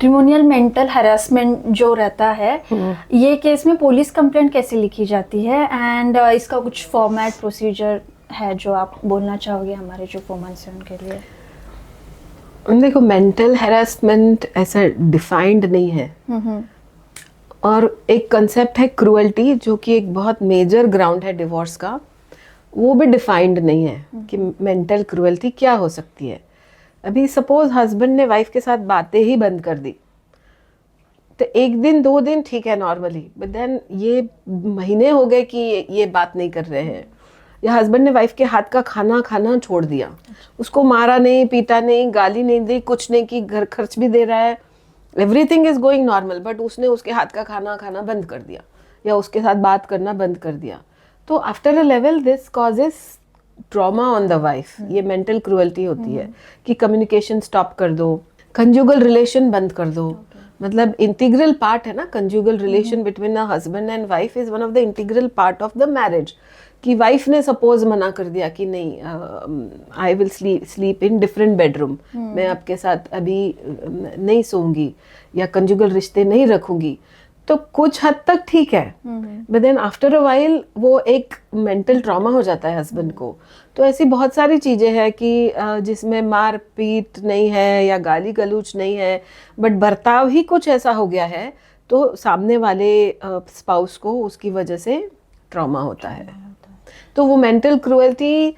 Matrimonial mental harassment जो रहता है, ये केस में पुलिस कंप्लेंट कैसे लिखी जाती है, एंड इसका कुछ फॉर्मेट प्रोसीजर है जो आप बोलना चाहोगे हमारे जो वुमेन्स हैं उनके लिए? देखो, मेंटल हैरेसमेंट ऐसा डिफाइंड नहीं है, और एक कंसेप्ट है क्रूअल्टी जो कि एक बहुत मेजर ग्राउंड है डिवोर्स का, वो भी डिफाइंड नहीं है कि मेंटल क्रूअल्टी क्या हो सकती है। अभी सपोज हस्बैंड ने वाइफ के साथ बातें ही बंद कर दी, तो एक दिन 2 दिन ठीक है नॉर्मली, बट देन ये महीने हो गए कि ये बात नहीं कर रहे हैं, या हस्बैंड ने वाइफ के हाथ का खाना खाना छोड़ दिया, उसको मारा नहीं, पीटा नहीं, गाली नहीं दी, कुछ नहीं की, घर खर्च भी दे रहा है, everything is going normal, but उसने उसके हाथ का खाना खाना बंद कर दिया या उसके साथ बात करना बंद कर दिया, तो after a level this causes trauma on the wife. ये मेंटल क्रूअल्टी होती है कि कम्युनिकेशन स्टॉप कर दो, कंजुगल रिलेशन बंद कर दो, मतलब इंटीग्रल पार्ट है ना, conjugal relation between a husband and wife is one of the integral part of the marriage. कि वाइफ ने सपोज मना कर दिया कि नहीं, I will sleep in different bedroom, मैं आपके साथ अभी नहीं सोऊंगी या कंजुगल रिश्ते नहीं रखूंगी, तो कुछ हद तक ठीक है, but then after a while वो एक मेंटल ट्रॉमा हो जाता है हस्बैंड को। तो ऐसी बहुत सारी चीज़ें हैं कि जिसमें मार पीट नहीं है या गाली गलौज नहीं है, बट बर्ताव ही कुछ ऐसा हो गया है, तो सामने वाले स्पाउस को उसकी वजह से ट्रॉमा होता है। तो वो मेंटल क्रूअल्टी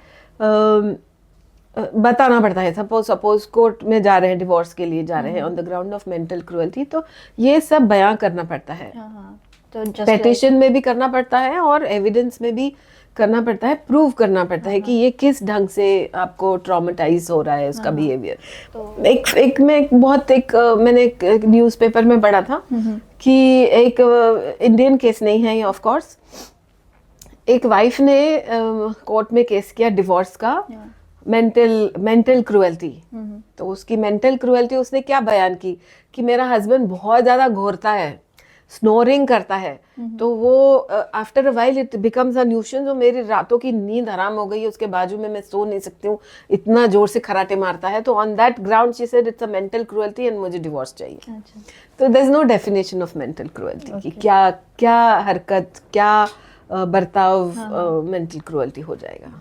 बताना पड़ता है। सपोज कोर्ट में जा रहे हैं, डिवोर्स के लिए जा रहे हैं on the ground of mental cruelty, तो ये सब बयां करना पड़ता है, तो पेटिशन में भी करना पड़ता है और एविडेंस में भी करना पड़ता है, प्रूव करना पड़ता है कि ये किस ढंग से आपको ट्रॉमेटाइज हो रहा है उसका बिहेवियर। तो मैंने एक न्यूज़पेपर में पढ़ा था कि एक इंडियन केस नहीं है ये ऑफ कोर्स, एक वाइफ ने कोर्ट में केस किया डिवोर्स का, मेंटल क्रूअल्टी। तो उसकी मेंटल क्रूअल्टी उसने क्या बयान की कि मेरा हस्बैंड बहुत ज़्यादा घोरता है, स्नोरिंग करता है, तो वो after a while it becomes a nuisance, जो मेरी रातों की नींद हराम हो गई है, उसके बाजू में मैं सो नहीं सकती हूँ, इतना जोर से खराटे मारता है, तो on that ground she said it's a mental cruelty and मुझे डिवोर्स चाहिए। तो there is no definition of mental cruelty कि क्या क्या हरकत, क्या बर्ताव मेंटल क्रूअल्टी हो जाएगा।